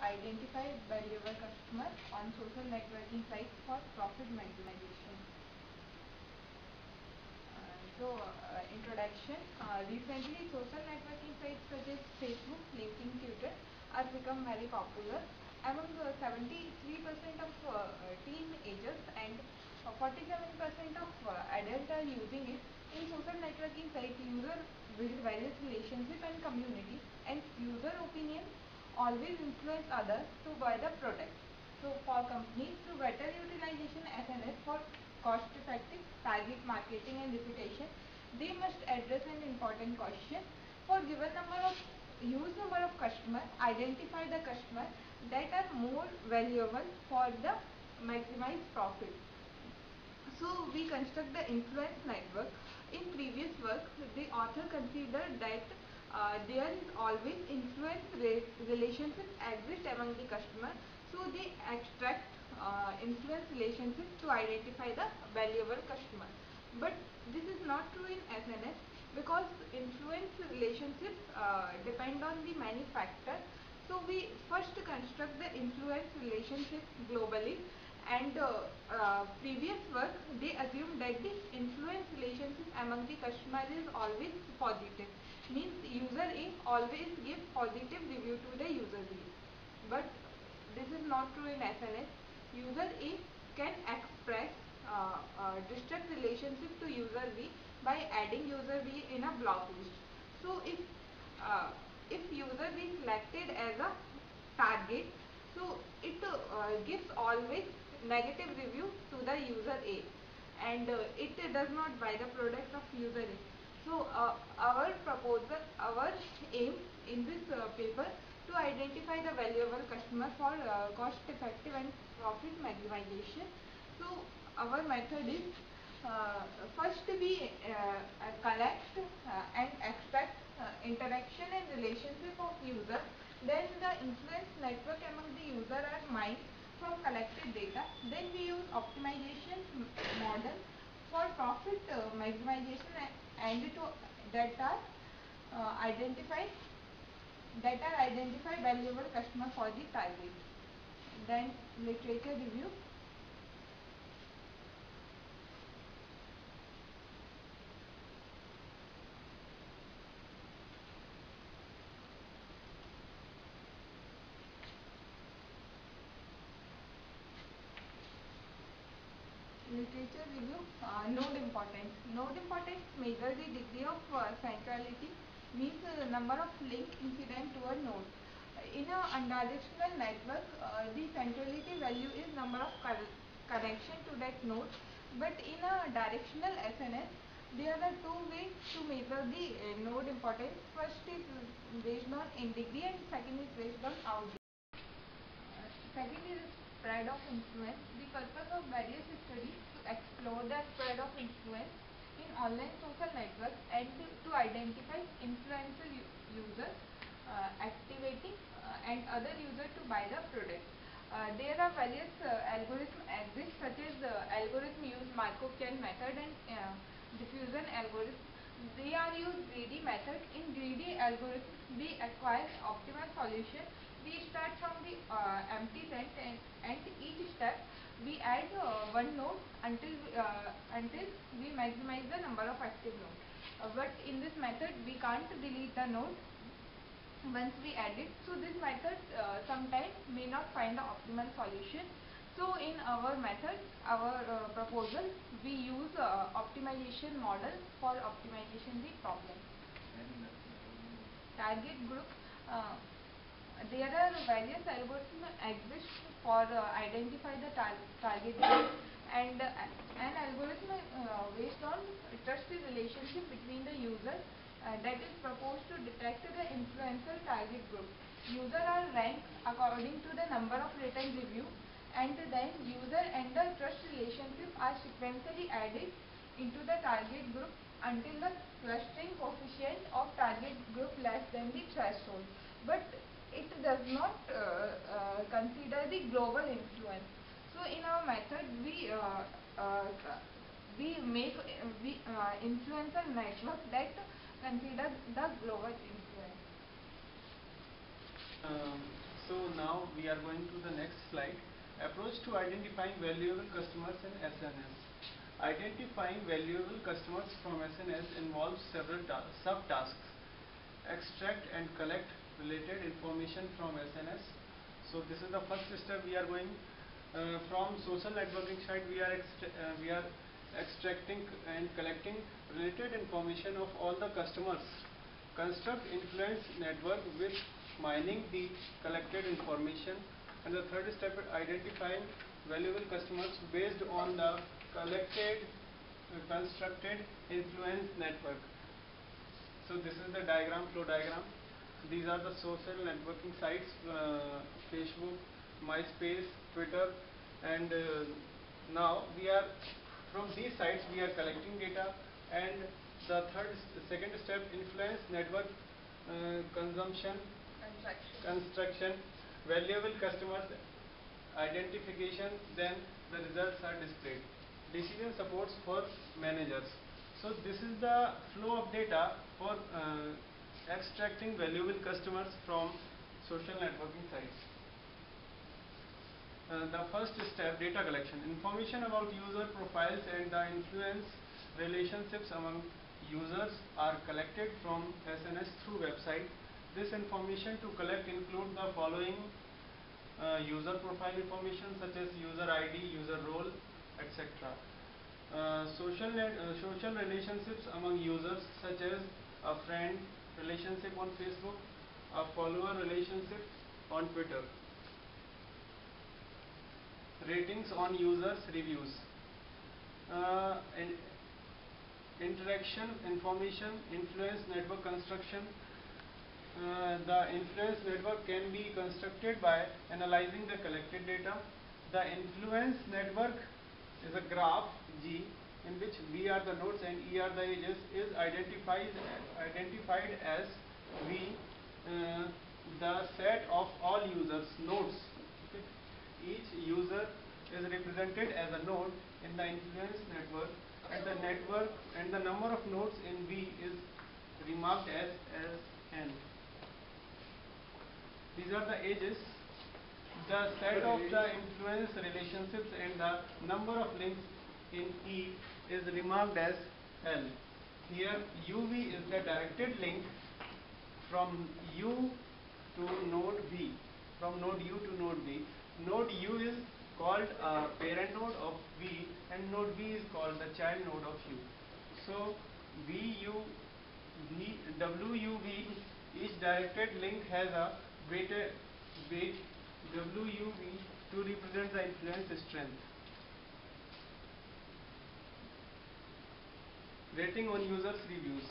identify valuable customers on social networking sites for profit maximization. Introduction. Recently, social networking sites such as Facebook, LinkedIn, Twitter are become very popular. Among 73% of teenagers and 47% of adults are using it. In social networking sites, user build various relationships and community, and user opinions always influence others to buy the product. So for companies to better utilization SNS for cost effective target marketing and reputation, they must address an important question. For given number of huge number of customers, identify the customers that are more valuable for the maximized profit. So we construct the influence network. In previous work, the author considered that there is always influence relationship exist among the customer. So they extract influence relationship to identify the valuable customer. But this is not true in SNS, because influence relationships depend on the many factors. So we first construct the influence relationship globally, and previous work they assume that the influence relationship among the customers is always positive, means user A always give positive review to the user B. But this is not true in SNS. User A can express distant relationship to user B by adding user B in a block list. So if user B is selected as a target, so it gives always negative review to the user A, and it does not buy the product of user A. So our proposal, our aim in this paper to identify the valuable customer for cost effective and profit maximization. So our method is first we collect and extract interaction and relationship of user. Then the influence network among the user are mined from collected data. Then we use optimization model for profit maximization and to that are identify valuable customer for the target. Then literature review. Literature review. Node importance. Node importance measure the degree of centrality, means number of link incident to a node. In a unidirectional network, the centrality value is number of connection to that node. But in a directional SNS, there are two ways to measure the node importance. First is based on in degree, and second is based on out degree. Second is spread of influence. The purpose of various studies to explore the spread of influence in online social networks and to identify influential users activating and other users to buy the product. There are various algorithms exist, such as algorithm use Markov chain method and diffusion algorithm. They are used greedy method. In greedy algorithm, we acquire optimal solution. We start from the empty set, and each step we add one node until we maximize the number of active nodes. But in this method, we can't delete the node once we add it. So this method sometimes may not find the optimal solution. So in our method, our proposal, we use optimization model for optimization the problem. Target group. There are various algorithms exist for identify the target group, and an algorithm based on trusted relationship between the user that is proposed to detect the influential target group. User are ranked according to the number of written review, and then user and the trust relationship are sequentially added into the target group until the clustering coefficient of target group less than the threshold. But it does not consider the global influence. So in our method, we influence a network that considers the global influence. So now we are going to the next slide. Approach to identifying valuable customers in SNS. Identifying valuable customers from SNS involves several subtasks. Extract and collect related information from SNS. So this is the first step. We are going from social networking side. We are extracting and collecting related information of all the customers. Construct influence network with mining the collected information. And the third step is identifying valuable customers based on the collected constructed influence network. So this is the flow diagram. These are the social networking sites, Facebook, MySpace, Twitter, and now from these sites we are collecting data. And the second step, influence network consumption, construction, valuable customers identification, then the results are displayed. Decision supports for managers. So this is the flow of data for extracting valuable customers from social networking sites. The first step, data collection. Information about user profiles and the influence relationships among users are collected from SNS through website. This information to collect include the following: user profile information such as user ID, user role, etc. Social relationships among users such as a friend relationship on Facebook, a follower relationship on Twitter. Ratings on users, reviews. And interaction information, influence network construction. The influence network can be constructed by analyzing the collected data. The influence network is a graph G in which V are the nodes and E are the edges, is identified as V, the set of all users nodes. Okay. Each user is represented as a node in the influence network, and the number of nodes in V is remarked as n. These are the edges. The set of the influence relationships and the number of links in E is remarked as L. Here UV is the directed link from U to node V, from node U to node V. Node U is called a parent node of V, and node V is called the child node of U. So WUV, each directed link has a weight WUV to represent the influence strength. Rating on users' reviews.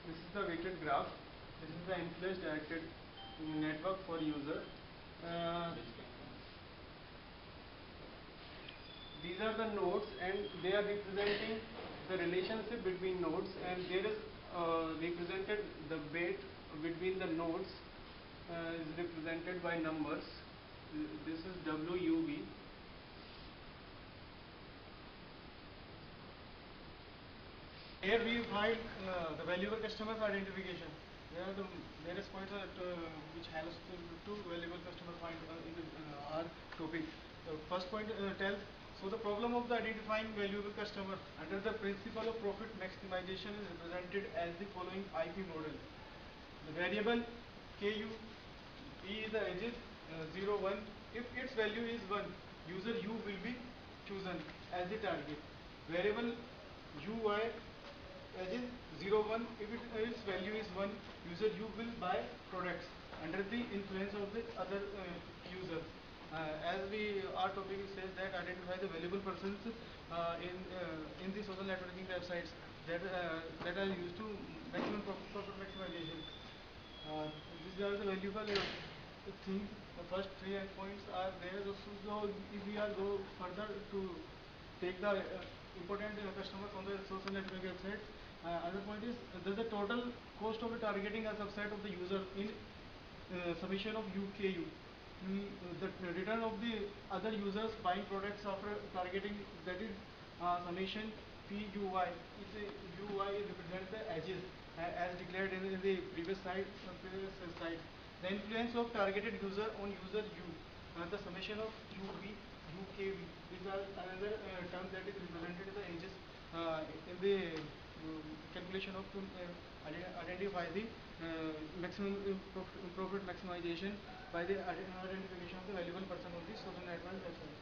This is the weighted graph. This is the influence directed network for user. These are the nodes, and they are representing the relationship between nodes, and there is represented the weight between the nodes is represented by numbers. This is WUV. Here we find the valuable customers identification. There is quite a which helps to valuable customer find in our topic. The first point tells, so the problem of the identifying valuable customer under the principle of profit maximization is represented as the following IP model. The variable KU, E is the edges 0, 1. If its value is 1, user U will be chosen as the target. Variable UI edges 0, 1. If its value is 1, user U will buy products under the influence of the other user. As our topic says that identify the valuable persons in the social networking websites that are used to maximum profit maximization. These are the valuable things. The first 3 points are there. So if we are go further to take the important customer from the social networking website, other point is the total cost of targeting a subset of the user in summation of UKU. The return of the other users buying products after targeting, that is summation PUI. It's a UI represents the edges as declared in the previous slide. The influence of targeted user on user U. The summation of UV, UKV. These are another term that is represented in the edges in the calculation of to identify the maximum profit maximization by the identification of the valuable person on the social network website.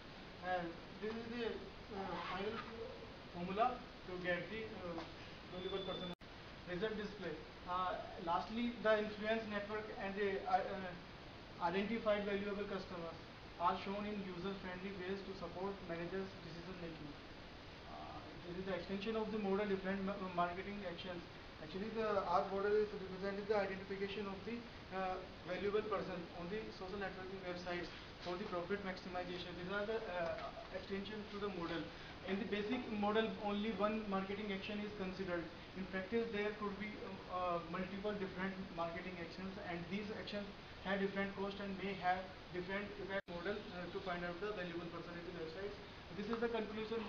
And this is the final formula to get the valuable person result display. Lastly, the influence network and the identified valuable customers are shown in user-friendly ways to support managers' decision making. This is the extension of the model different marketing actions. Actually, our model is represented the identification of the valuable person on the social networking websites for the profit maximization. These are the extensions to the model. In the basic model, only one marketing action is considered. In practice, there could be multiple different marketing actions, and these actions have different cost and may have different effect model to find out the valuable person in the website. This is the conclusion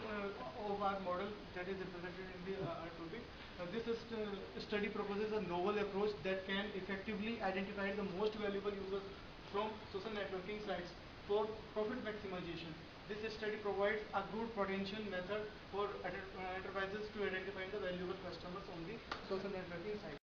of our model that is represented in the our topic. This study proposes a novel approach that can effectively identify the most valuable users from social networking sites for profit maximization. This study provides a good potential method for enterprises to identify the valuable customers on the social networking site.